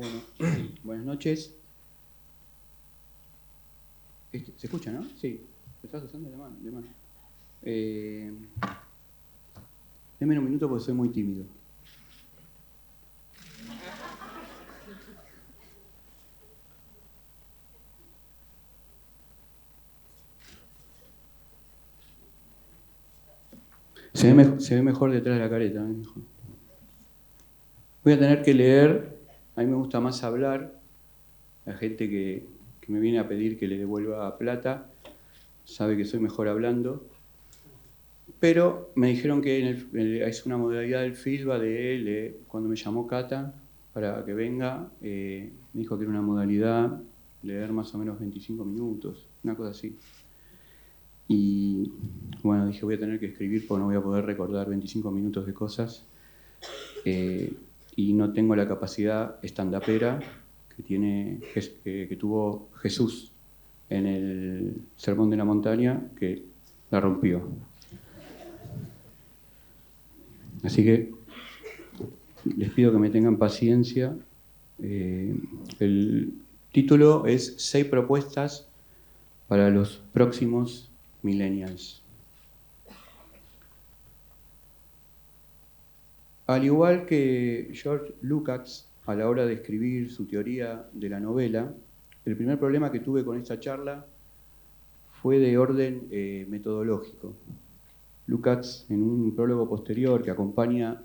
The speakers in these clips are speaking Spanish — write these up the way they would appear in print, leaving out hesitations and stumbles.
Bueno, buenas noches. ¿Se escucha, no? Sí. ¿Te estás usando de mano? Deme un minuto porque soy muy tímido. Se ve mejor detrás de la careta. Mejor. Voy a tener que leer. A mí me gusta más hablar. La gente que me viene a pedir que le devuelva plata sabe que soy mejor hablando. Pero me dijeron que es una modalidad del feedback de él. Cuando me llamó Cata para que venga, me dijo que era una modalidad leer más o menos 25 minutos, una cosa así. Y bueno, dije, voy a tener que escribir porque no voy a poder recordar 25 minutos de cosas. Y no tengo la capacidad estandapera que tuvo Jesús en el Sermón de la Montaña, que la rompió. Así que les pido que me tengan paciencia. El título es 6 propuestas para los próximos millennials. Al igual que George Lukács a la hora de escribir su teoría de la novela, el primer problema que tuve con esta charla fue de orden metodológico. Lukács, en un prólogo posterior que acompaña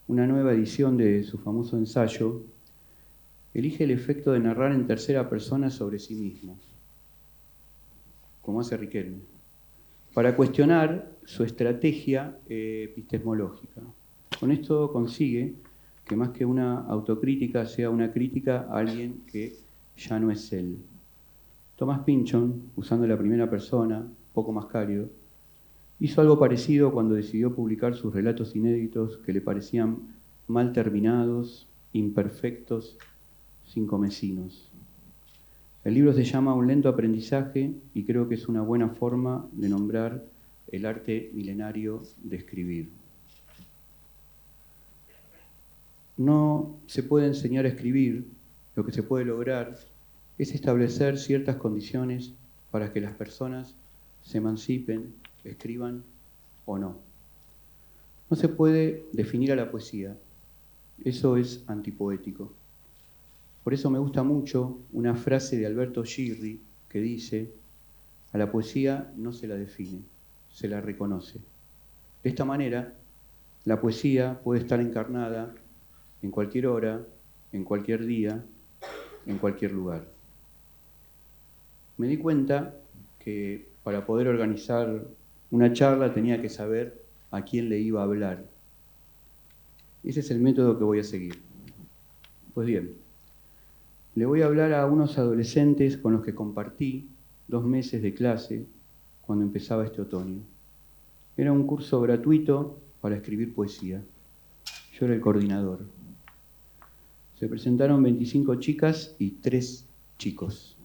una nueva edición de su famoso ensayo, elige el efecto de narrar en tercera persona sobre sí mismo, como hace Riquelme, para cuestionar su estrategia epistemológica. Con esto consigue que más que una autocrítica sea una crítica a alguien que ya no es él. Thomas Pynchon, usando la primera persona, poco más cálido, hizo algo parecido cuando decidió publicar sus relatos inéditos que le parecían mal terminados, imperfectos, cincomecinos. El libro se llama Un lento aprendizaje y creo que es una buena forma de nombrar el arte milenario de escribir. No se puede enseñar a escribir, lo que se puede lograr es establecer ciertas condiciones para que las personas se emancipen, escriban o no. No se puede definir a la poesía, eso es antipoético. Por eso me gusta mucho una frase de Alberto Girri que dice: a la poesía no se la define, se la reconoce. De esta manera, la poesía puede estar encarnada en cualquier hora, en cualquier día, en cualquier lugar. Me di cuenta que para poder organizar una charla tenía que saber a quién le iba a hablar. Ese es el método que voy a seguir. Pues bien, le voy a hablar a unos adolescentes con los que compartí 2 meses de clase cuando empezaba este otoño. Era un curso gratuito para escribir poesía. Yo era el coordinador. Se presentaron 25 chicas y 3 chicos.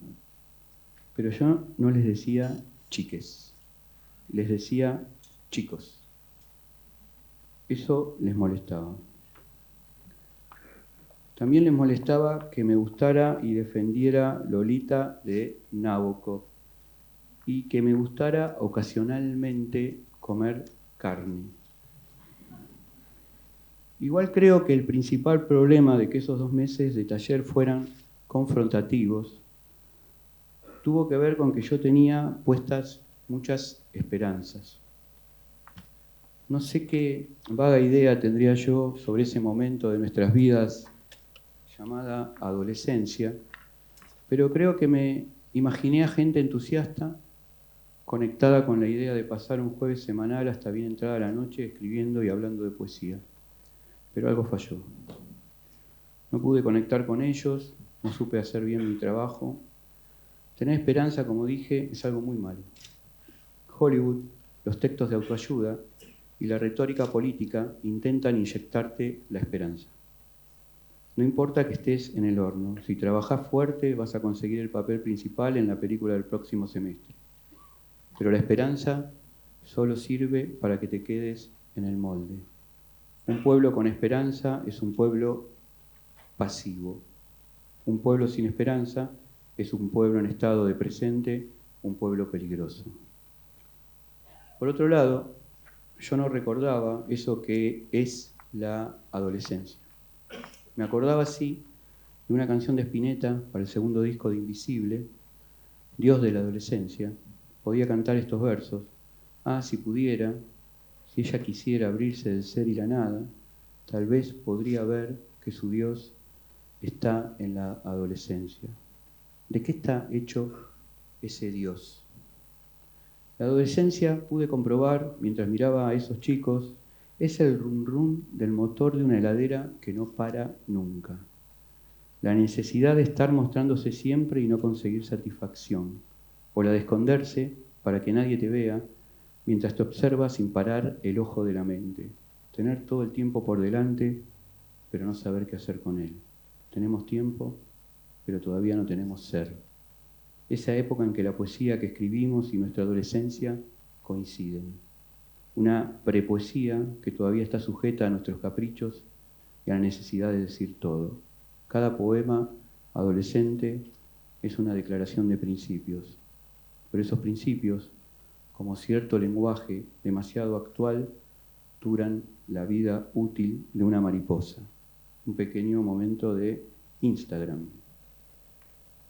Pero yo no les decía chiques, les decía chicos. Eso les molestaba. También les molestaba que me gustara y defendiera Lolita de Nabokov y que me gustara ocasionalmente comer carne. Igual creo que el principal problema de que esos 2 meses de taller fueran confrontativos tuvo que ver con que yo tenía puestas muchas esperanzas. No sé qué vaga idea tendría yo sobre ese momento de nuestras vidas llamada adolescencia, pero creo que me imaginé a gente entusiasta, conectada con la idea de pasar un jueves semanal hasta bien entrada la noche escribiendo y hablando de poesía. Pero algo falló. No pude conectar con ellos, no supe hacer bien mi trabajo. Tener esperanza, como dije, es algo muy malo. Hollywood, los textos de autoayuda y la retórica política intentan inyectarte la esperanza. No importa que estés en el horno, si trabajás fuerte vas a conseguir el papel principal en la película del próximo semestre. Pero la esperanza solo sirve para que te quedes en el molde. Un pueblo con esperanza es un pueblo pasivo. Un pueblo sin esperanza es un pueblo en estado de presente, un pueblo peligroso. Por otro lado, yo no recordaba eso que es la adolescencia. Me acordaba, sí, de una canción de Spinetta para el segundo disco de Invisible, Dios de la adolescencia. Podía cantar estos versos. Ah, si pudiera, si ella quisiera abrirse del ser y la nada, tal vez podría ver que su Dios está en la adolescencia. ¿De qué está hecho ese Dios? La adolescencia, pude comprobar, mientras miraba a esos chicos, es el rum rum del motor de una heladera que no para nunca. La necesidad de estar mostrándose siempre y no conseguir satisfacción, o la de esconderse para que nadie te vea, mientras te observa sin parar el ojo de la mente. Tener todo el tiempo por delante, pero no saber qué hacer con él. Tenemos tiempo, pero todavía no tenemos ser. Esa época en que la poesía que escribimos y nuestra adolescencia coinciden. Una prepoesía que todavía está sujeta a nuestros caprichos y a la necesidad de decir todo. Cada poema adolescente es una declaración de principios, pero esos principios, como cierto lenguaje demasiado actual, duran la vida útil de una mariposa. Un pequeño momento de Instagram.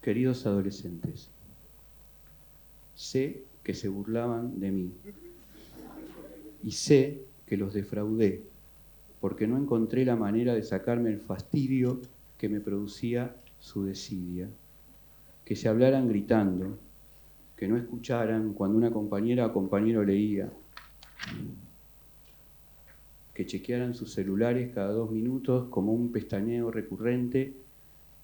Queridos adolescentes, sé que se burlaban de mí y sé que los defraudé porque no encontré la manera de sacarme el fastidio que me producía su desidia. Que se hablaran gritando, que no escucharan cuando una compañera o compañero leía, que chequearan sus celulares cada 2 minutos como un pestañeo recurrente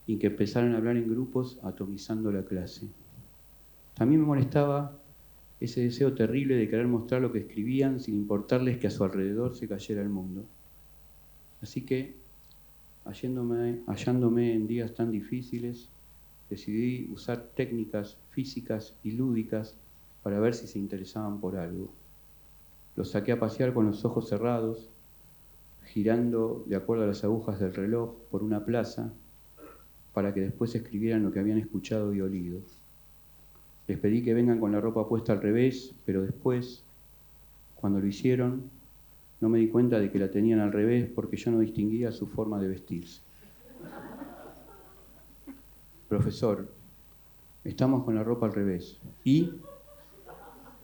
y que empezaran a hablar en grupos atomizando la clase. También me molestaba ese deseo terrible de querer mostrar lo que escribían sin importarles que a su alrededor se cayera el mundo. Así que, hallándome en días tan difíciles, decidí usar técnicas físicas y lúdicas para ver si se interesaban por algo. Los saqué a pasear con los ojos cerrados, girando de acuerdo a las agujas del reloj por una plaza, para que después escribieran lo que habían escuchado y olido. Les pedí que vengan con la ropa puesta al revés, pero después, cuando lo hicieron, no me di cuenta de que la tenían al revés porque yo no distinguía su forma de vestirse. Profesor, estamos con la ropa al revés. ¿Y?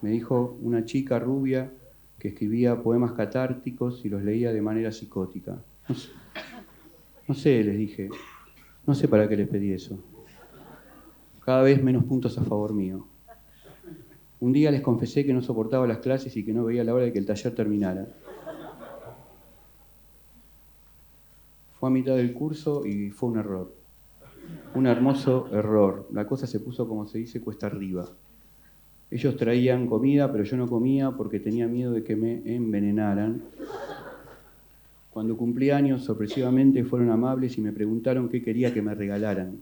Me dijo una chica rubia que escribía poemas catárticos y los leía de manera psicótica. No sé, les dije, no sé para qué les pedí eso. Cada vez menos puntos a favor mío. Un día les confesé que no soportaba las clases y que no veía la hora de que el taller terminara. Fue a mitad del curso y fue un error. Un hermoso error. La cosa se puso, como se dice, cuesta arriba. Ellos traían comida, pero yo no comía porque tenía miedo de que me envenenaran. Cuando cumplí años, sorpresivamente fueron amables y me preguntaron qué quería que me regalaran.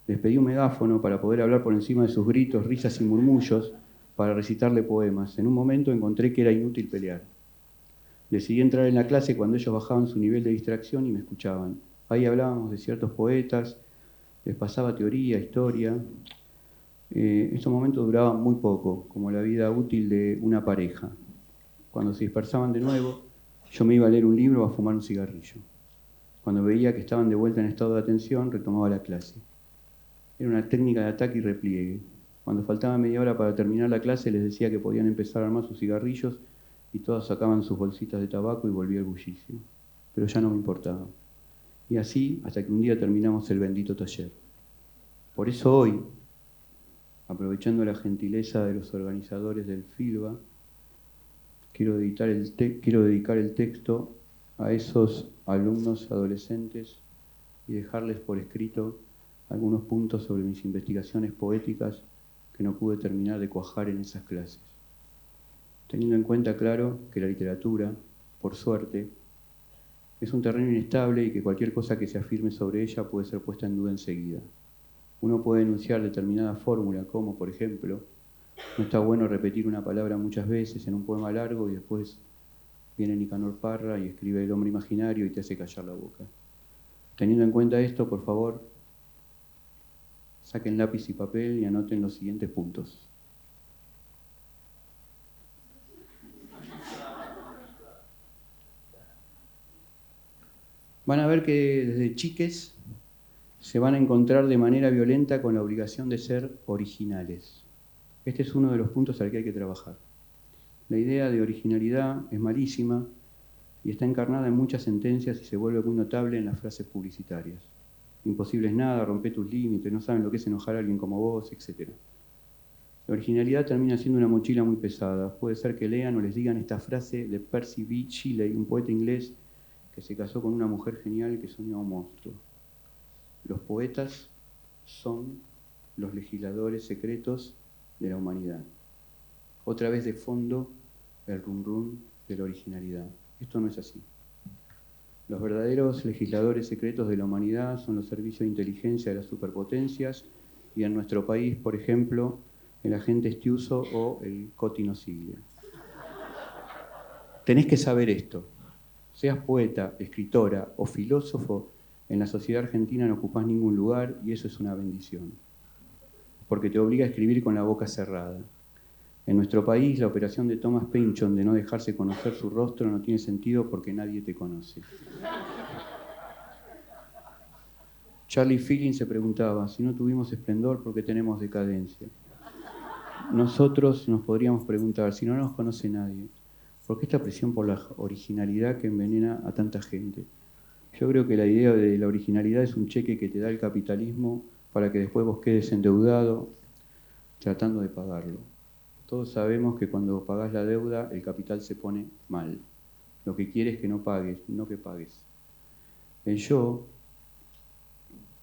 Les pedí un megáfono para poder hablar por encima de sus gritos, risas y murmullos para recitarle poemas. En un momento encontré que era inútil pelear. Decidí entrar en la clase cuando ellos bajaban su nivel de distracción y me escuchaban. Ahí hablábamos de ciertos poetas, les pasaba teoría, historia. Estos momentos duraban muy poco, como la vida útil de una pareja. Cuando se dispersaban de nuevo, yo me iba a leer un libro o a fumar un cigarrillo. Cuando veía que estaban de vuelta en estado de atención, retomaba la clase. Era una técnica de ataque y repliegue. Cuando faltaba media hora para terminar la clase, les decía que podían empezar a armar sus cigarrillos y todos sacaban sus bolsitas de tabaco y volvía el bullicio. Pero ya no me importaba. Y así hasta que un día terminamos el bendito taller. Por eso hoy, aprovechando la gentileza de los organizadores del FILBA, quiero dedicar el texto a esos alumnos adolescentes y dejarles por escrito algunos puntos sobre mis investigaciones poéticas que no pude terminar de cuajar en esas clases. Teniendo en cuenta, claro, que la literatura, por suerte, es un terreno inestable y que cualquier cosa que se afirme sobre ella puede ser puesta en duda enseguida. Uno puede enunciar determinada fórmula, como, por ejemplo, no está bueno repetir una palabra muchas veces en un poema largo y después viene Nicanor Parra y escribe El hombre imaginario y te hace callar la boca. Teniendo en cuenta esto, por favor, saquen lápiz y papel y anoten los siguientes puntos. Van a ver que desde chiques se van a encontrar de manera violenta con la obligación de ser originales. Este es uno de los puntos al que hay que trabajar. La idea de originalidad es malísima y está encarnada en muchas sentencias y se vuelve muy notable en las frases publicitarias. Imposible es nada, rompe tus límites, no saben lo que es enojar a alguien como vos, etc. La originalidad termina siendo una mochila muy pesada. Puede ser que lean o les digan esta frase de Percy B. Shelley, un poeta inglés que se casó con una mujer genial que soñaba un monstruo. Los poetas son los legisladores secretos de la humanidad. Otra vez de fondo, el rum rum de la originalidad. Esto no es así. Los verdaderos legisladores secretos de la humanidad son los servicios de inteligencia de las superpotencias y en nuestro país, por ejemplo, el agente Estiuso o el Cotino Siglia. Tenés que saber esto. Seas poeta, escritora o filósofo, en la sociedad argentina no ocupás ningún lugar y eso es una bendición, porque te obliga a escribir con la boca cerrada. En nuestro país, la operación de Thomas Pynchon de no dejarse conocer su rostro no tiene sentido porque nadie te conoce. Charlie Feeling se preguntaba, si no tuvimos esplendor, ¿por qué tenemos decadencia? Nosotros nos podríamos preguntar, si no nos conoce nadie, ¿por qué esta presión por la originalidad que envenena a tanta gente? Yo creo que la idea de la originalidad es un cheque que te da el capitalismo para que después vos quedes endeudado tratando de pagarlo. Todos sabemos que cuando pagás la deuda, el capital se pone mal. Lo que quiere es que no pagues, no que pagues. El yo,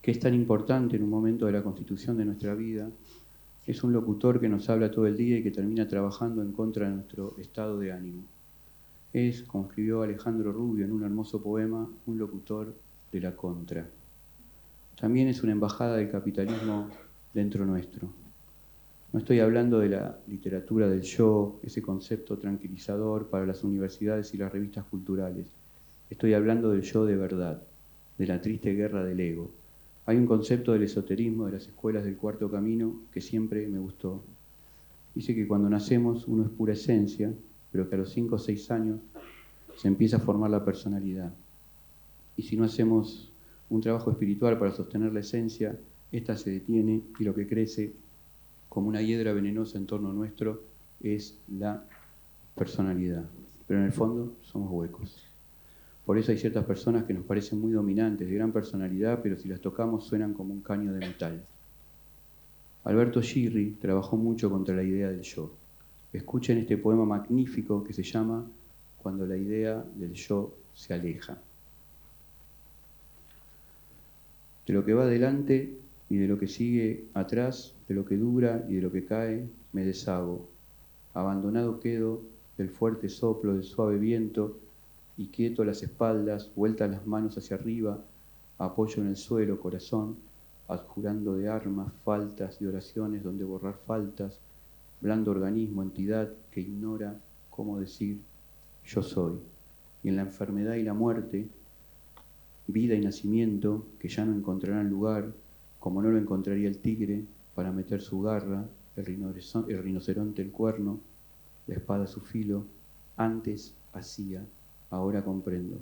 que es tan importante en un momento de la constitución de nuestra vida, es un locutor que nos habla todo el día y que termina trabajando en contra de nuestro estado de ánimo. Es, como escribió Alejandro Rubio en un hermoso poema, un locutor de la contra. También es una embajada del capitalismo dentro nuestro. No estoy hablando de la literatura del yo, ese concepto tranquilizador para las universidades y las revistas culturales. Estoy hablando del yo de verdad, de la triste guerra del ego. Hay un concepto del esoterismo de las escuelas del cuarto camino que siempre me gustó. Dice que cuando nacemos uno es pura esencia, pero que a los 5 o 6 años se empieza a formar la personalidad. Y si no hacemos un trabajo espiritual para sostener la esencia, esta se detiene y lo que crece como una hiedra venenosa en torno nuestro es la personalidad. Pero en el fondo somos huecos. Por eso hay ciertas personas que nos parecen muy dominantes, de gran personalidad, pero si las tocamos suenan como un caño de metal. Alberto Girri trabajó mucho contra la idea del yo. Escuchen este poema magnífico que se llama Cuando la idea del yo se aleja. De lo que va adelante y de lo que sigue atrás, de lo que dura y de lo que cae, me deshago. Abandonado quedo del fuerte soplo del suave viento y quieto las espaldas, vueltas las manos hacia arriba, apoyo en el suelo, corazón, adjurando de armas, faltas, de oraciones donde borrar faltas, blando organismo, entidad que ignora cómo decir yo soy. Y en la enfermedad y la muerte, vida y nacimiento, que ya no encontrarán lugar, como no lo encontraría el tigre para meter su garra, el rinoceronte el cuerno, la espada su filo, antes hacía, ahora comprendo.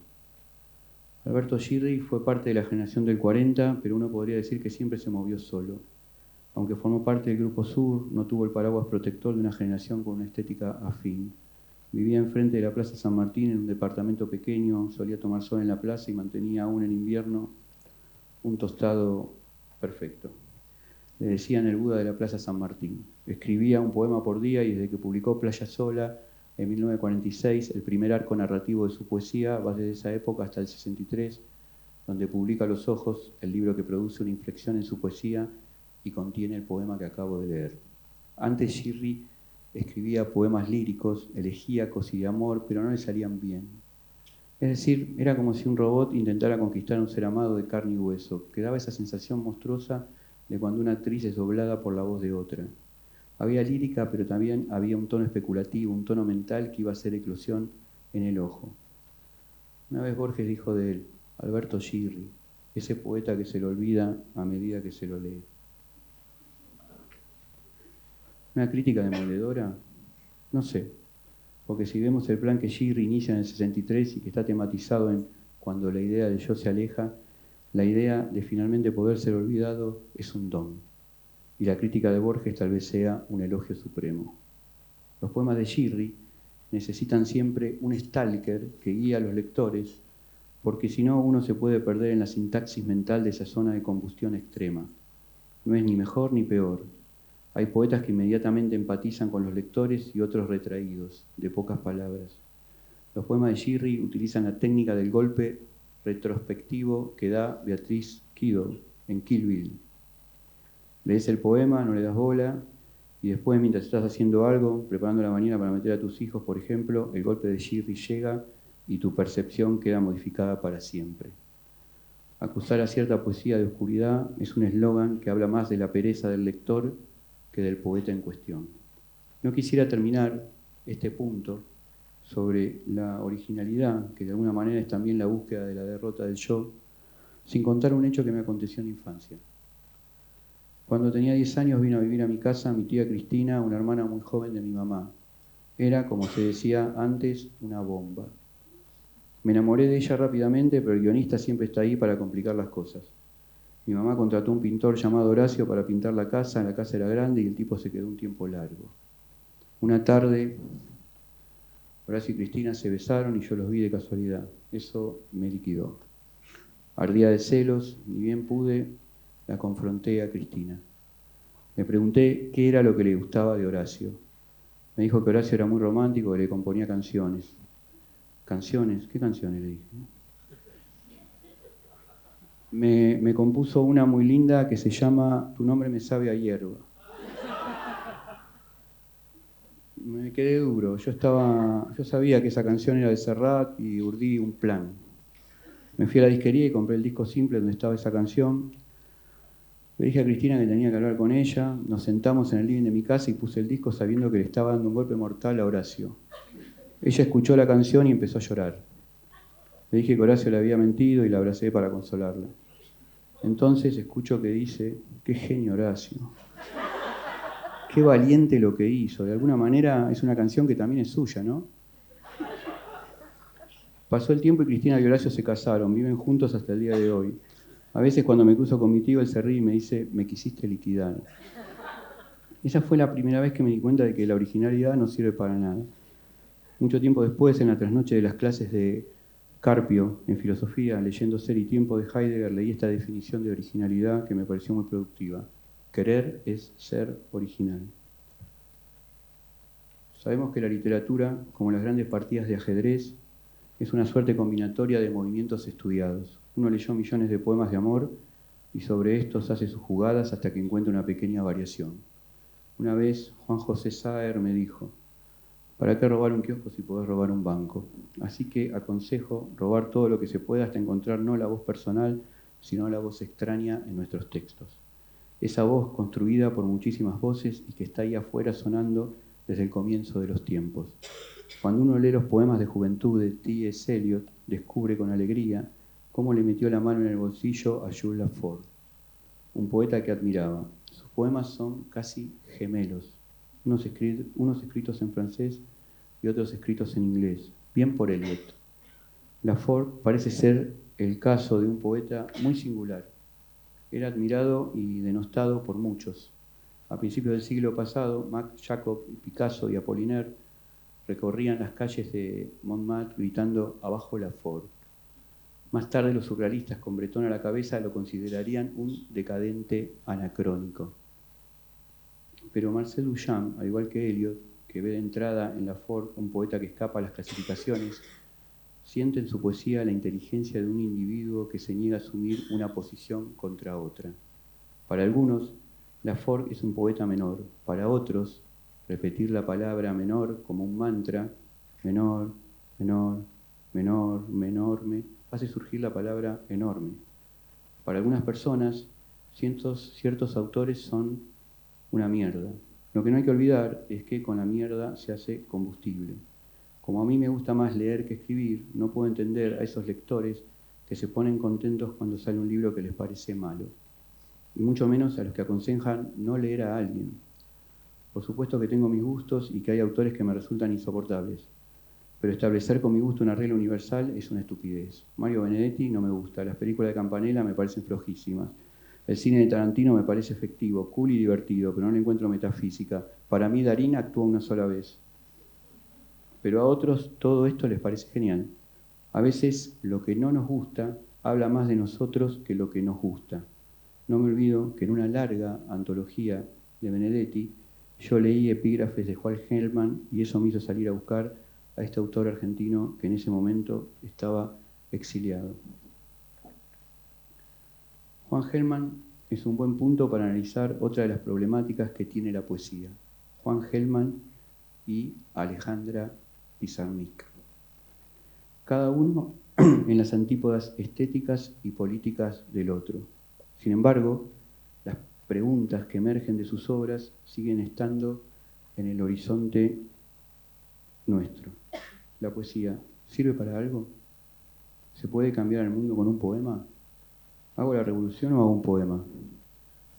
Alberto Girri fue parte de la generación del 40, pero uno podría decir que siempre se movió solo. Aunque formó parte del Grupo Sur, no tuvo el paraguas protector de una generación con una estética afín. Vivía enfrente de la Plaza San Martín en un departamento pequeño, solía tomar sol en la plaza y mantenía aún en invierno un tostado perfecto. Le decían el Buda de la Plaza San Martín. Escribía un poema por día y desde que publicó Playa Sola en 1946, el primer arco narrativo de su poesía va desde esa época hasta el 63, donde publica Los Ojos, el libro que produce una inflexión en su poesía y contiene el poema que acabo de leer. Antes Girri escribía poemas líricos, elegíacos y de amor, pero no le salían bien. Es decir, era como si un robot intentara conquistar a un ser amado de carne y hueso, que daba esa sensación monstruosa de cuando una actriz es doblada por la voz de otra. Había lírica, pero también había un tono especulativo, un tono mental que iba a hacer eclosión en el ojo. Una vez Borges dijo de él, Alberto Girri, ese poeta que se lo olvida a medida que se lo lee. ¿Una crítica demoledora? No sé, porque si vemos el plan que Girri inicia en el 63 y que está tematizado en cuando la idea del yo se aleja, la idea de finalmente poder ser olvidado es un don. Y la crítica de Borges tal vez sea un elogio supremo. Los poemas de Girri necesitan siempre un stalker que guíe a los lectores, porque si no uno se puede perder en la sintaxis mental de esa zona de combustión extrema. No es ni mejor ni peor. Hay poetas que inmediatamente empatizan con los lectores y otros retraídos, de pocas palabras. Los poemas de Girri utilizan la técnica del golpe retrospectivo que da Beatriz Kiddo en Kill Bill. Lees el poema, no le das bola, y después, mientras estás haciendo algo, preparando la mañana para meter a tus hijos, por ejemplo, el golpe de Girri llega y tu percepción queda modificada para siempre. Acusar a cierta poesía de oscuridad es un eslogan que habla más de la pereza del lector que del poeta en cuestión. No quisiera terminar este punto sobre la originalidad, que de alguna manera es también la búsqueda de la derrota del yo, sin contar un hecho que me aconteció en la infancia. Cuando tenía 10 años vino a vivir a mi casa mi tía Cristina, una hermana muy joven de mi mamá. Era, como se decía antes, una bomba. Me enamoré de ella rápidamente, pero el guionista siempre está ahí para complicar las cosas. Mi mamá contrató un pintor llamado Horacio para pintar la casa era grande y el tipo se quedó un tiempo largo. Una tarde, Horacio y Cristina se besaron y yo los vi de casualidad. Eso me liquidó. Ardía de celos, ni bien pude, la confronté a Cristina. Me pregunté qué era lo que le gustaba de Horacio. Me dijo que Horacio era muy romántico, que le componía canciones. ¿Canciones? ¿Qué canciones le dije? Me compuso una muy linda que se llama Tu nombre me sabe a hierba. Me quedé duro. Yo sabía que esa canción era de Serrat y urdí un plan. Me fui a la disquería y compré el disco simple donde estaba esa canción. Le dije a Cristina que tenía que hablar con ella. Nos sentamos en el living de mi casa y puse el disco sabiendo que le estaba dando un golpe mortal a Horacio. Ella escuchó la canción y empezó a llorar. Le dije que Horacio le había mentido y la abracé para consolarla. Entonces escucho que dice, qué genio Horacio. Qué valiente lo que hizo. De alguna manera es una canción que también es suya, ¿no? Pasó el tiempo y Cristina y Horacio se casaron. Viven juntos hasta el día de hoy. A veces cuando me cruzo con mi tío, él se ríe y me dice, me quisiste liquidar. Esa fue la primera vez que me di cuenta de que la originalidad no sirve para nada. Mucho tiempo después, en la trasnoche de las clases de Carpio en filosofía, leyendo Ser y Tiempo de Heidegger, leí esta definición de originalidad que me pareció muy productiva. Querer es ser original. Sabemos que la literatura, como las grandes partidas de ajedrez, es una suerte combinatoria de movimientos estudiados. Uno leyó millones de poemas de amor y sobre estos hace sus jugadas hasta que encuentra una pequeña variación. Una vez Juan José Saer me dijo, ¿para qué robar un kiosco si podés robar un banco? Así que aconsejo robar todo lo que se pueda hasta encontrar no la voz personal, sino la voz extraña en nuestros textos. Esa voz construida por muchísimas voces y que está ahí afuera sonando desde el comienzo de los tiempos. Cuando uno lee los poemas de juventud de T.S. Eliot, descubre con alegría cómo le metió la mano en el bolsillo a Jules Lafort, un poeta que admiraba. Sus poemas son casi gemelos, unos escritos en francés y otros escritos en inglés, bien por Eliot. Lafort parece ser el caso de un poeta muy singular. Era admirado y denostado por muchos. A principios del siglo pasado, Max Jacob, Picasso y Apollinaire recorrían las calles de Montmartre gritando «Abajo Lafort». Más tarde los surrealistas, con Breton a la cabeza, lo considerarían un decadente anacrónico. Pero Marcel Duchamp, al igual que Eliot, que ve de entrada en Lafort un poeta que escapa a las clasificaciones, siente en su poesía la inteligencia de un individuo que se niega a asumir una posición contra otra. Para algunos, Lafort es un poeta menor. Para otros, repetir la palabra menor como un mantra, menor, menor, menor, menorme, hace surgir la palabra enorme. Para algunas personas, ciertos autores son una mierda. Lo que no hay que olvidar es que con la mierda se hace combustible. Como a mí me gusta más leer que escribir, no puedo entender a esos lectores que se ponen contentos cuando sale un libro que les parece malo, y mucho menos a los que aconsejan no leer a alguien. Por supuesto que tengo mis gustos y que hay autores que me resultan insoportables, pero establecer con mi gusto una regla universal es una estupidez. Mario Benedetti no me gusta, las películas de Campanella me parecen flojísimas, el cine de Tarantino me parece efectivo, cool y divertido, pero no le encuentro metafísica. Para mí Darín actúa una sola vez. Pero a otros todo esto les parece genial. A veces lo que no nos gusta habla más de nosotros que lo que nos gusta. No me olvido que en una larga antología de Benedetti yo leí epígrafes de Juan Gelman y eso me hizo salir a buscar a este autor argentino que en ese momento estaba exiliado. Juan Gelman es un buen punto para analizar otra de las problemáticas que tiene la poesía. Juan Gelman y Alejandra Pizarnik. Cada uno en las antípodas estéticas y políticas del otro. Sin embargo, las preguntas que emergen de sus obras siguen estando en el horizonte nuestro. ¿La poesía sirve para algo? ¿Se puede cambiar el mundo con un poema? ¿Hago la revolución o hago un poema?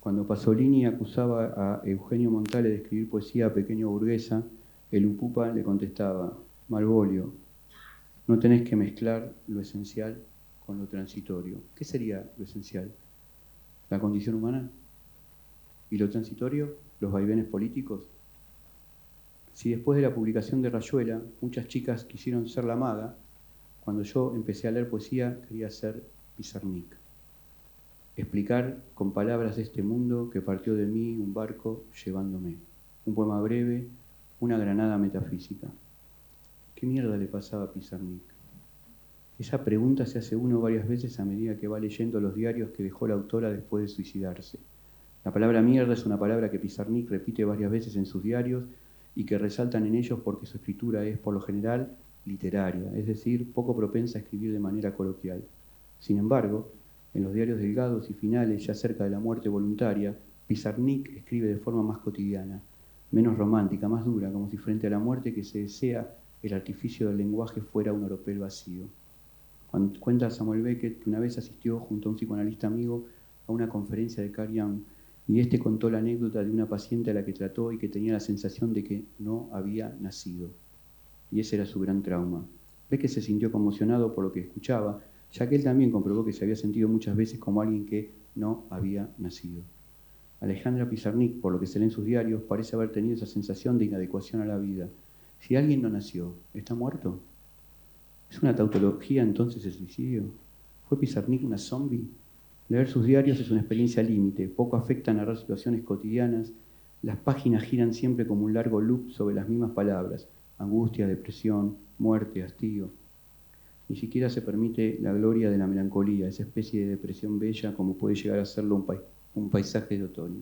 Cuando Pasolini acusaba a Eugenio Montale de escribir poesía pequeño burguesa, el Upupa le contestaba: Malvolio, no tenés que mezclar lo esencial con lo transitorio. ¿Qué sería lo esencial? ¿La condición humana? ¿Y lo transitorio? ¿Los vaivenes políticos? Si después de la publicación de Rayuela muchas chicas quisieron ser la maga, cuando yo empecé a leer poesía quería ser Pizarnik. Explicar con palabras de este mundo que partió de mí un barco llevándome. Un poema breve, una granada metafísica. ¿Qué mierda le pasaba a Pizarnik? Esa pregunta se hace uno varias veces a medida que va leyendo los diarios que dejó la autora después de suicidarse. La palabra mierda es una palabra que Pizarnik repite varias veces en sus diarios y que resaltan en ellos porque su escritura es, por lo general, literaria, es decir, poco propensa a escribir de manera coloquial. Sin embargo, en los diarios delgados y finales, ya cerca de la muerte voluntaria, Pizarnik escribe de forma más cotidiana, menos romántica, más dura, como si frente a la muerte que se desea, el artificio del lenguaje fuera un oropel vacío. Cuenta Samuel Beckett que una vez asistió junto a un psicoanalista amigo a una conferencia de Carl Jung y este contó la anécdota de una paciente a la que trató y que tenía la sensación de que no había nacido. Y ese era su gran trauma. Beckett se sintió conmocionado por lo que escuchaba, ya que él también comprobó que se había sentido muchas veces como alguien que no había nacido. Alejandra Pizarnik, por lo que se lee en sus diarios, parece haber tenido esa sensación de inadecuación a la vida. Si alguien no nació, ¿está muerto? ¿Es una tautología entonces el suicidio? ¿Fue Pizarnik una zombie? Leer sus diarios es una experiencia límite, poco afecta a narrar situaciones cotidianas, las páginas giran siempre como un largo loop sobre las mismas palabras, angustia, depresión, muerte, hastío. Ni siquiera se permite la gloria de la melancolía, esa especie de depresión bella como puede llegar a serlo un paisaje de otoño.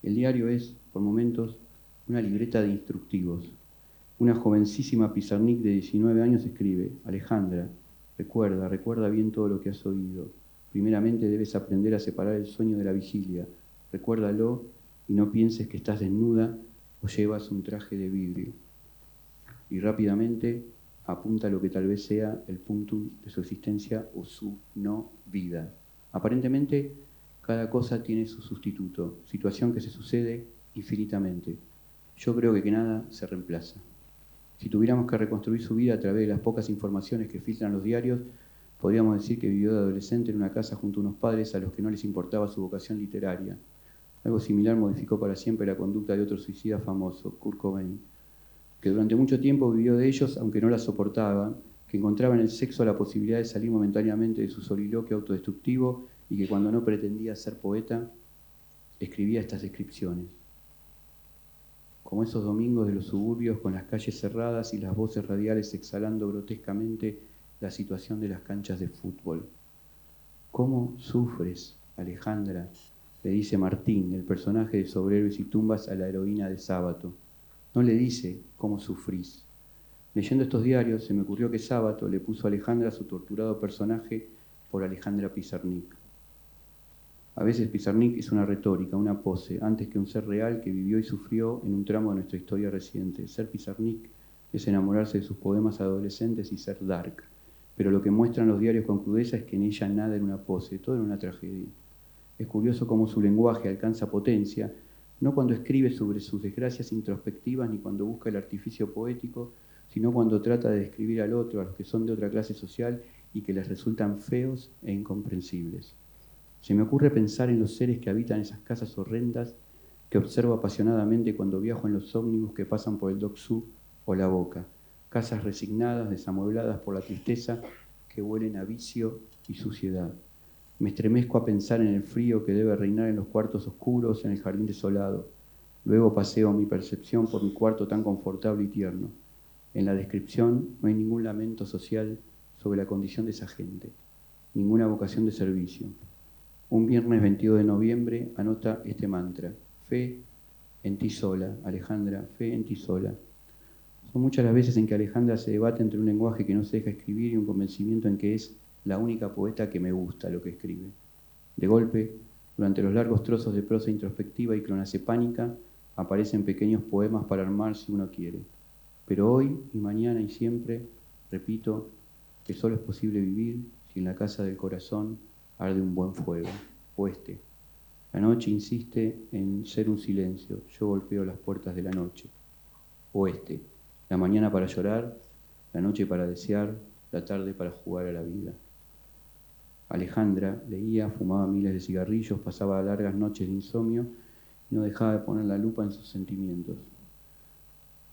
El diario es, por momentos, una libreta de instructivos. Una jovencísima Pizarnik de 19 años escribe: Alejandra, recuerda bien todo lo que has oído. Primeramente debes aprender a separar el sueño de la vigilia. Recuérdalo y no pienses que estás desnuda o llevas un traje de vidrio. Y rápidamente apunta a lo que tal vez sea el puntum de su existencia o su no vida. Aparentemente, cada cosa tiene su sustituto, situación que se sucede infinitamente. Yo creo que nada se reemplaza. Si tuviéramos que reconstruir su vida a través de las pocas informaciones que filtran los diarios, podríamos decir que vivió de adolescente en una casa junto a unos padres a los que no les importaba su vocación literaria. Algo similar modificó para siempre la conducta de otro suicida famoso, Kurt Cobain, que durante mucho tiempo vivió de ellos aunque no la soportaba, que encontraba en el sexo la posibilidad de salir momentáneamente de su soliloquio autodestructivo y que cuando no pretendía ser poeta, escribía estas descripciones. Como esos domingos de los suburbios con las calles cerradas y las voces radiales exhalando grotescamente la situación de las canchas de fútbol. ¿Cómo sufres, Alejandra?, le dice Martín, el personaje de Sobrehéroes y Tumbas, a la heroína de Sábato. No le dice cómo sufrís. Leyendo estos diarios se me ocurrió que Sábato le puso a Alejandra su torturado personaje por Alejandra Pizarnik. A veces Pizarnik es una retórica, una pose, antes que un ser real que vivió y sufrió en un tramo de nuestra historia reciente. Ser Pizarnik es enamorarse de sus poemas adolescentes y ser dark. pero lo que muestran los diarios con crudeza es que en ella nada era una pose, todo era una tragedia. Es curioso cómo su lenguaje alcanza potencia, no cuando escribe sobre sus desgracias introspectivas ni cuando busca el artificio poético, sino cuando trata de describir al otro, a los que son de otra clase social y que les resultan feos e incomprensibles. Se me ocurre pensar en los seres que habitan esas casas horrendas que observo apasionadamente cuando viajo en los ómnibus que pasan por el Dock Sud o La Boca, casas resignadas, desamuebladas por la tristeza, que huelen a vicio y suciedad. Me estremezco a pensar en el frío que debe reinar en los cuartos oscuros, en el jardín desolado. Luego paseo mi percepción por mi cuarto tan confortable y tierno. En la descripción no hay ningún lamento social sobre la condición de esa gente, ninguna vocación de servicio. Un viernes 22 de noviembre anota este mantra: fe en ti sola, Alejandra, fe en ti sola. Son muchas las veces en que Alejandra se debate entre un lenguaje que no se deja escribir y un convencimiento en que es la única poeta que me gusta lo que escribe. De golpe, durante los largos trozos de prosa introspectiva y clonazepánica, aparecen pequeños poemas para armar si uno quiere. Pero hoy y mañana y siempre, repito, que solo es posible vivir si en la casa del corazón arde un buen fuego. Oeste. La noche insiste en ser un silencio. Yo golpeo las puertas de la noche. Oeste. La mañana para llorar, la noche para desear, la tarde para jugar a la vida. Alejandra leía, fumaba miles de cigarrillos, pasaba largas noches de insomnio y no dejaba de poner la lupa en sus sentimientos.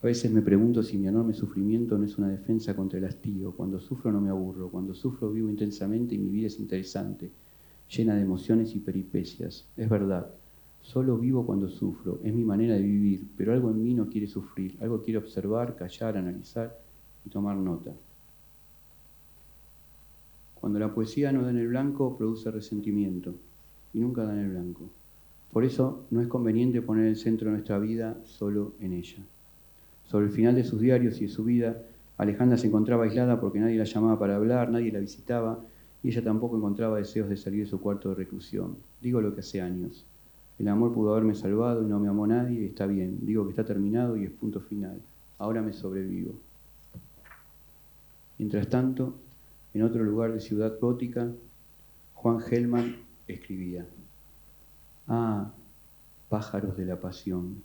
A veces me pregunto si mi enorme sufrimiento no es una defensa contra el hastío. Cuando sufro no me aburro, cuando sufro vivo intensamente y mi vida es interesante, llena de emociones y peripecias. Es verdad, solo vivo cuando sufro, es mi manera de vivir, pero algo en mí no quiere sufrir, algo quiere observar, callar, analizar y tomar nota. Cuando la poesía no da en el blanco, produce resentimiento, y nunca da en el blanco. Por eso no es conveniente poner el centro de nuestra vida solo en ella. Sobre el final de sus diarios y de su vida, Alejandra se encontraba aislada porque nadie la llamaba para hablar, nadie la visitaba, y ella tampoco encontraba deseos de salir de su cuarto de reclusión. Digo lo que hace años. El amor pudo haberme salvado y no me amó nadie, y está bien. Digo que está terminado y es punto final. Ahora me sobrevivo. Mientras tanto, en otro lugar de Ciudad Gótica, Juan Gelman escribía: ah, pájaros de la pasión,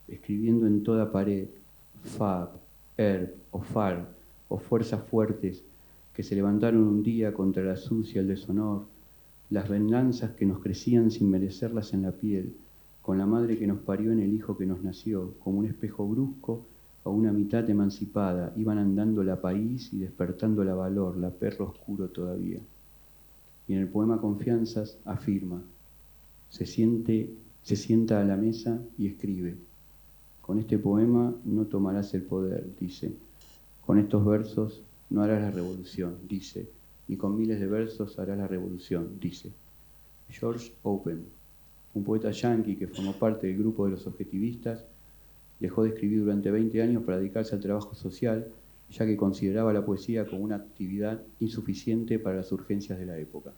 escribiendo en toda pared, fab, herb o far, o fuerzas fuertes que se levantaron un día contra la sucia, el deshonor, las venganzas que nos crecían sin merecerlas en la piel, con la madre que nos parió en el hijo que nos nació, como un espejo brusco o una mitad emancipada, iban andando la país y despertando la valor, la perro oscuro todavía. Y en el poema Confianzas afirma: se sienta a la mesa y escribe. Con este poema no tomarás el poder, dice. Con estos versos no harás la revolución, dice. Ni con miles de versos harás la revolución, dice. George Open, un poeta yanqui que formó parte del grupo de los objetivistas, dejó de escribir durante 20 años para dedicarse al trabajo social, ya que consideraba la poesía como una actividad insuficiente para las urgencias de la época.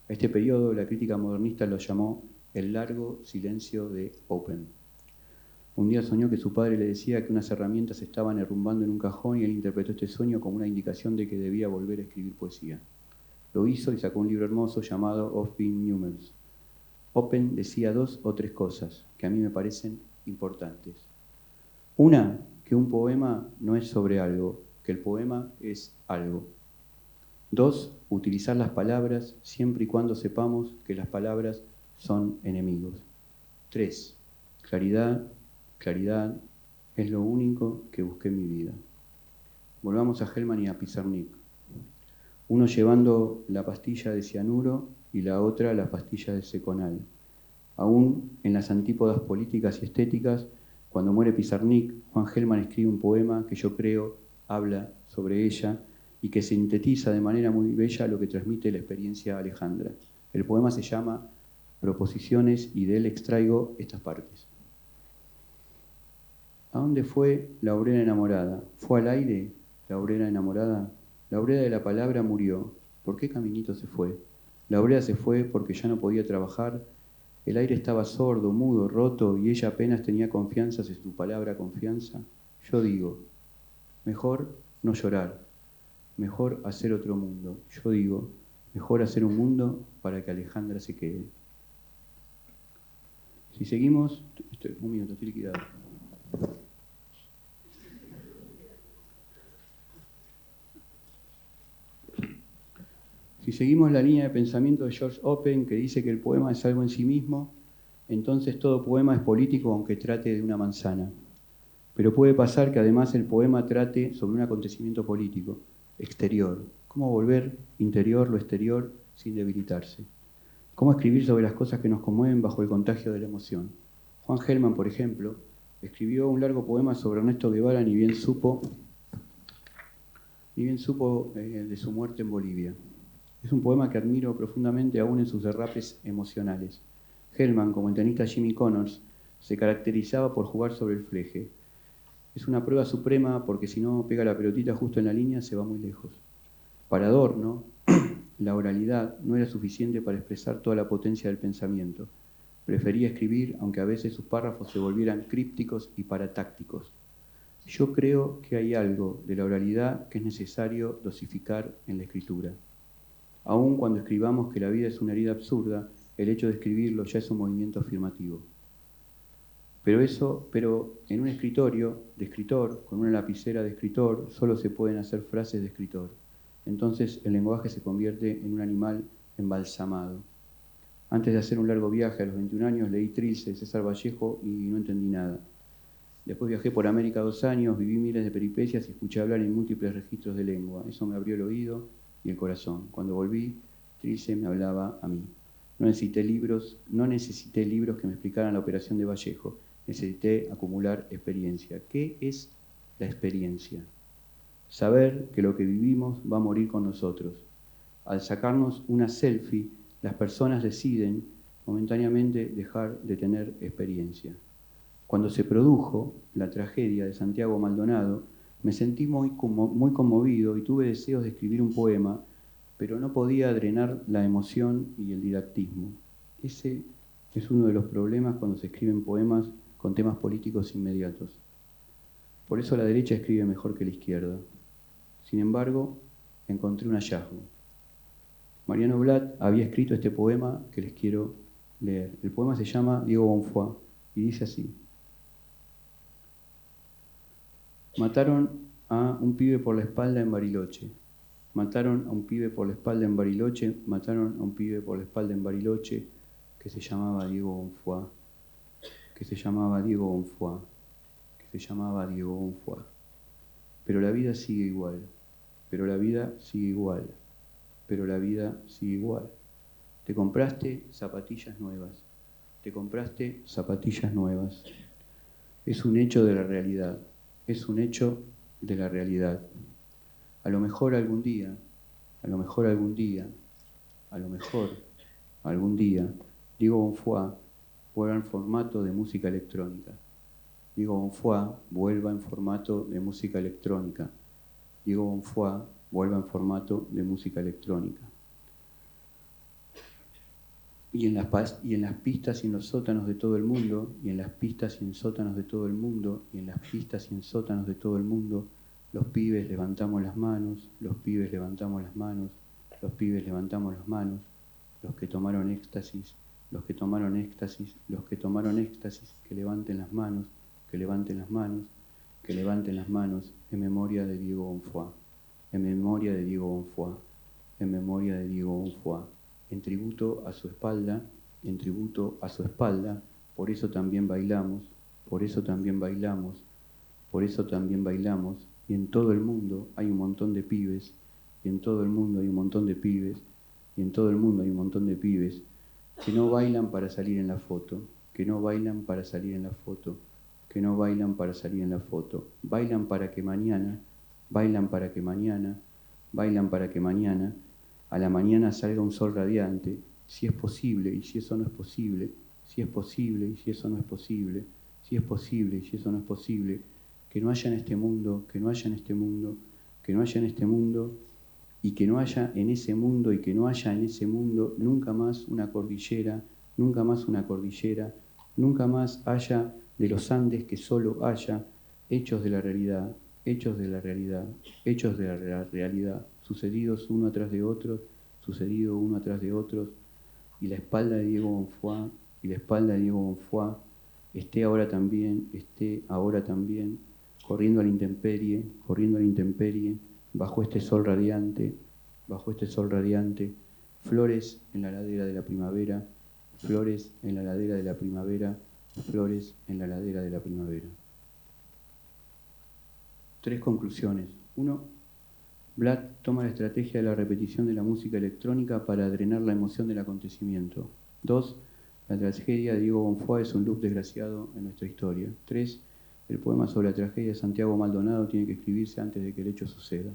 A este periodo la crítica modernista lo llamó el largo silencio de Open. Un día soñó que su padre le decía que unas herramientas estaban derrumbando en un cajón y él interpretó este sueño como una indicación de que debía volver a escribir poesía. Lo hizo y sacó un libro hermoso llamado Offbeat Numerals. Open decía 2 o 3 cosas que a mí me parecen importantes. Una, que un poema no es sobre algo, que el poema es algo. 2, utilizar las palabras siempre y cuando sepamos que las palabras son enemigos. 3, claridad es lo único que busqué en mi vida. Volvamos a Gelman y a Pizarnik. Uno llevando la pastilla de cianuro y la otra la pastilla de seconal. Aún en las antípodas políticas y estéticas, cuando muere Pizarnik, Juan Gelman escribe un poema que yo creo habla sobre ella y que sintetiza de manera muy bella lo que transmite la experiencia Alejandra. El poema se llama Proposiciones y de él extraigo estas partes. ¿A dónde fue la obrera enamorada? ¿Fue al aire la obrera enamorada? La obrera de la palabra murió. ¿Por qué caminito se fue? La obrera se fue porque ya no podía trabajar. El aire estaba sordo, mudo, roto, y ella apenas tenía confianza en su palabra confianza. Yo digo, mejor no llorar. mejor hacer otro mundo. Yo digo, mejor hacer un mundo para que Alejandra se quede. Si seguimos... Un minuto, estoy liquidado. Si seguimos la línea de pensamiento de George Oppen, que dice que el poema es algo en sí mismo, entonces todo poema es político aunque trate de una manzana. Pero puede pasar que además el poema trate sobre un acontecimiento político, exterior. ¿Cómo volver interior lo exterior sin debilitarse? ¿Cómo escribir sobre las cosas que nos conmueven bajo el contagio de la emoción? Juan Gelman, por ejemplo, escribió un largo poema sobre Ernesto Guevara, ni bien supo de su muerte en Bolivia. Es un poema que admiro profundamente aún en sus derrapes emocionales. Gelman, como el tenista Jimmy Connors, se caracterizaba por jugar sobre el fleje. Es una prueba suprema porque si no pega la pelotita justo en la línea se va muy lejos. Para Adorno, la oralidad no era suficiente para expresar toda la potencia del pensamiento. Prefería escribir, aunque a veces sus párrafos se volvieran crípticos y paratácticos. Yo creo que hay algo de la oralidad que es necesario dosificar en la escritura. Aun cuando escribamos que la vida es una herida absurda, el hecho de escribirlo ya es un movimiento afirmativo. Pero en un escritorio de escritor, con una lapicera de escritor, solo se pueden hacer frases de escritor. Entonces el lenguaje se convierte en un animal embalsamado. Antes de hacer un largo viaje a los 21 años, leí Trilce de César Vallejo y no entendí nada. Después viajé por América 2 años, viví miles de peripecias y escuché hablar en múltiples registros de lengua. Eso me abrió el oído y el corazón. Cuando volví, Trilce me hablaba a mí. No necesité libros que me explicaran la operación de Vallejo. Necesité acumular experiencia. ¿Qué es la experiencia? Saber que lo que vivimos va a morir con nosotros. Al sacarnos una selfie, las personas deciden momentáneamente dejar de tener experiencia. Cuando se produjo la tragedia de Santiago Maldonado, me sentí muy conmovido y tuve deseos de escribir un poema, pero no podía drenar la emoción y el didactismo. Ese es uno de los problemas cuando se escriben poemas con temas políticos inmediatos. Por eso la derecha escribe mejor que la izquierda. Sin embargo, encontré un hallazgo. Mariano Blatt había escrito este poema que les quiero leer. El poema se llama Diego Bonfoy y dice así. Mataron a un pibe por la espalda en Bariloche. Mataron a un pibe por la espalda en Bariloche. Mataron a un pibe por la espalda en Bariloche que se llamaba Diego Bonfoy. Que se llamaba Diego Bonfoy. Que se llamaba Diego Bonfoy. Pero la vida sigue igual. Pero la vida sigue igual. Pero la vida sigue igual. Te compraste zapatillas nuevas. Te compraste zapatillas nuevas. Es un hecho de la realidad. Es un hecho de la realidad. A lo mejor algún día, Diego Bonfoy vuelva en formato de música electrónica. Diego Bonfoy vuelva en formato de música electrónica. Diego Bonfoy vuelva en formato de música electrónica. Y en las pistas y en los sótanos de todo el mundo, y en las pistas y en sótanos de todo el mundo, y en las pistas y en sótanos de todo el mundo, los pibes levantamos las manos, los pibes levantamos las manos, los pibes levantamos las manos, los que tomaron éxtasis, los que tomaron éxtasis, los que tomaron éxtasis, que levanten las manos, que levanten las manos, que levanten las manos, en memoria de Diego Bonfoy, en memoria de Diego Bonfoy, en memoria de Diego Bonfoy. En tributo a su espalda, en tributo a su espalda, por eso también bailamos, por eso también bailamos, por eso también bailamos, y en todo el mundo hay un montón de pibes, y en todo el mundo hay un montón de pibes, y en todo el mundo hay un montón de pibes, que no bailan para salir en la foto, que no bailan para salir en la foto, que no bailan para salir en la foto, bailan para que mañana, bailan para que mañana, bailan para que mañana, a la mañana salga un sol radiante, si es posible y si eso no es posible, si es posible y si eso no es posible, si es posible y si eso no es posible, que no haya en este mundo, que no haya en este mundo, que no haya en este mundo, y que no haya en ese mundo, y que no haya en ese mundo nunca más una cordillera, nunca más una cordillera, nunca más haya de los Andes que solo haya hechos de la realidad, hechos de la realidad, hechos de la realidad, sucedidos uno atrás de otro, sucedido uno atrás de otros, y la espalda de Diego Bonfoy, y la espalda de Diego Bonfoy, esté ahora también, corriendo a la intemperie, bajo este sol radiante, flores en la ladera de la primavera, flores en la ladera de la primavera, flores en la ladera de la primavera. 3 conclusiones. 1. Vlad toma la estrategia de la repetición de la música electrónica para drenar la emoción del acontecimiento. 2. La tragedia de Diego Bonfoy es un loop desgraciado en nuestra historia. 3. El poema sobre la tragedia de Santiago Maldonado tiene que escribirse antes de que el hecho suceda.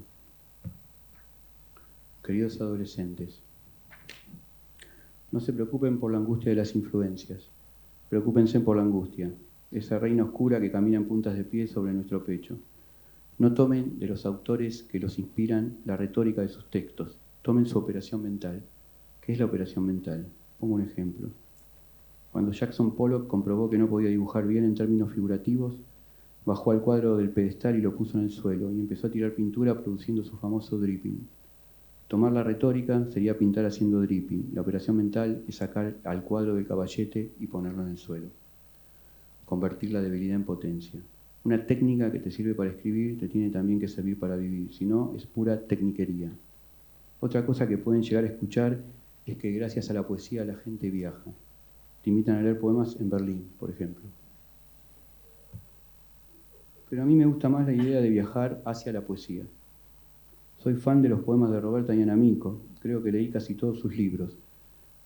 Queridos adolescentes, no se preocupen por la angustia de las influencias. Preocúpense por la angustia, esa reina oscura que camina en puntas de pie sobre nuestro pecho. No tomen de los autores que los inspiran la retórica de sus textos. Tomen su operación mental. ¿Qué es la operación mental? Pongo un ejemplo. Cuando Jackson Pollock comprobó que no podía dibujar bien en términos figurativos, bajó al cuadro del pedestal y lo puso en el suelo y empezó a tirar pintura produciendo su famoso dripping. Tomar la retórica sería pintar haciendo dripping. La operación mental es sacar al cuadro del caballete y ponerlo en el suelo. Convertir la debilidad en potencia. Una técnica que te sirve para escribir te tiene también que servir para vivir, si no es pura tecniquería. Otra cosa que pueden llegar a escuchar es que gracias a la poesía la gente viaja. Te invitan a leer poemas en Berlín, por ejemplo. Pero a mí me gusta más la idea de viajar hacia la poesía. Soy fan de los poemas de Roberta Iannamico, creo que leí casi todos sus libros.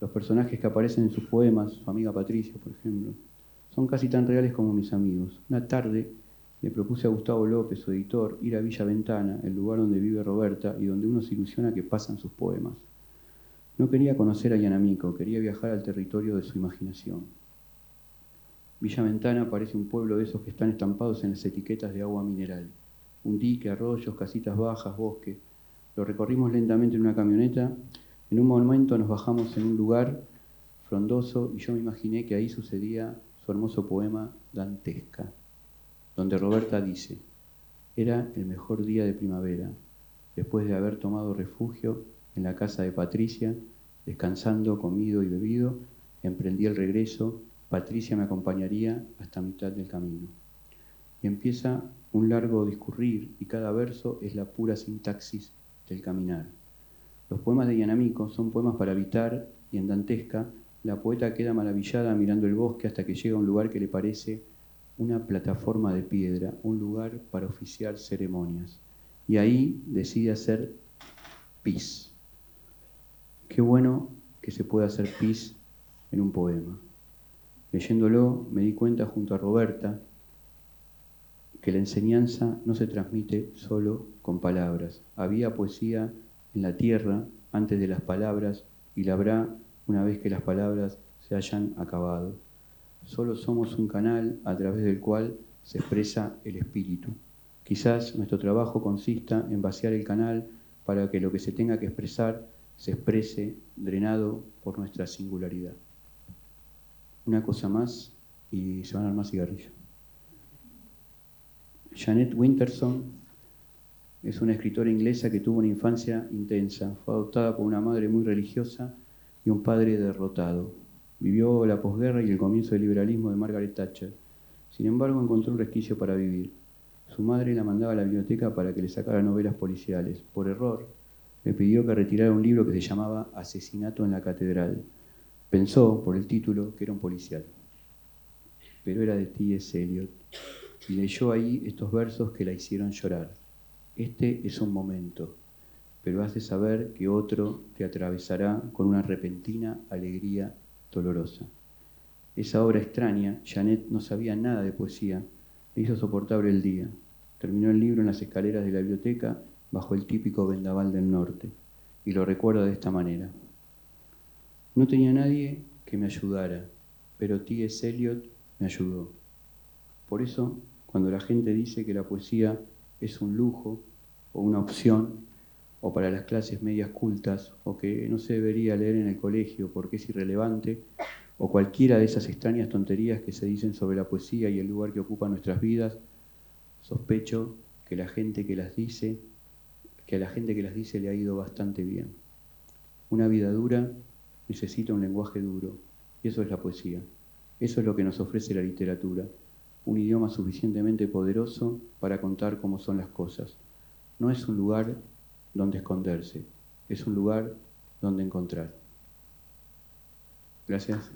Los personajes que aparecen en sus poemas, su amiga Patricia, por ejemplo, son casi tan reales como mis amigos. Una tarde le propuse a Gustavo López, su editor, ir a Villa Ventana, el lugar donde vive Roberta y donde uno se ilusiona que pasan sus poemas. No quería conocer a Iannamico, quería viajar al territorio de su imaginación. Villa Ventana parece un pueblo de esos que están estampados en las etiquetas de agua mineral. Un dique, arroyos, casitas bajas, bosque. Lo recorrimos lentamente en una camioneta. En un momento nos bajamos en un lugar frondoso y yo me imaginé que ahí sucedía su hermoso poema Dantesca, donde Roberta dice: era el mejor día de primavera, después de haber tomado refugio en la casa de Patricia, descansando, comido y bebido, emprendí el regreso. Patricia me acompañaría hasta mitad del camino. Y empieza un largo discurrir y cada verso es la pura sintaxis del caminar. Los poemas de Iannamico son poemas para habitar y en Dantesca la poeta queda maravillada mirando el bosque hasta que llega a un lugar que le parece una plataforma de piedra, un lugar para oficiar ceremonias. Y ahí decide hacer pis. Qué bueno que se pueda hacer pis en un poema. Leyéndolo me di cuenta junto a Roberta que la enseñanza no se transmite solo con palabras. Había poesía en la tierra antes de las palabras y la habrá una vez que las palabras se hayan acabado. Solo somos un canal a través del cual se expresa el espíritu. Quizás nuestro trabajo consista en vaciar el canal para que lo que se tenga que expresar se exprese drenado por nuestra singularidad. Una cosa más y se van a armar cigarrillos. Jeanette Winterson es una escritora inglesa que tuvo una infancia intensa. Fue adoptada por una madre muy religiosa y un padre derrotado. Vivió la posguerra y el comienzo del liberalismo de Margaret Thatcher. Sin embargo, encontró un resquicio para vivir. Su madre la mandaba a la biblioteca para que le sacara novelas policiales. Por error, le pidió que retirara un libro que se llamaba Asesinato en la Catedral. Pensó, por el título, que era un policial. Pero era de T.S. Eliot. Y leyó ahí estos versos que la hicieron llorar. Este es un momento, pero has de saber que otro te atravesará con una repentina alegría dolorosa. Esa obra extraña, Jeanette no sabía nada de poesía, le hizo soportable el día. Terminó el libro en las escaleras de la biblioteca bajo el típico vendaval del norte, y lo recuerda de esta manera. No tenía nadie que me ayudara, pero T.S. Eliot me ayudó. Por eso, cuando la gente dice que la poesía es un lujo o una opción, o para las clases medias cultas, o que no se debería leer en el colegio porque es irrelevante, o cualquiera de esas extrañas tonterías que se dicen sobre la poesía y el lugar que ocupa en nuestras vidas, sospecho que la gente que las dice, que a la gente que las dice le ha ido bastante bien. Una vida dura necesita un lenguaje duro, y eso es la poesía. Eso es lo que nos ofrece la literatura, un idioma suficientemente poderoso para contar cómo son las cosas. No es un lugar donde esconderse, es un lugar donde encontrar. Gracias.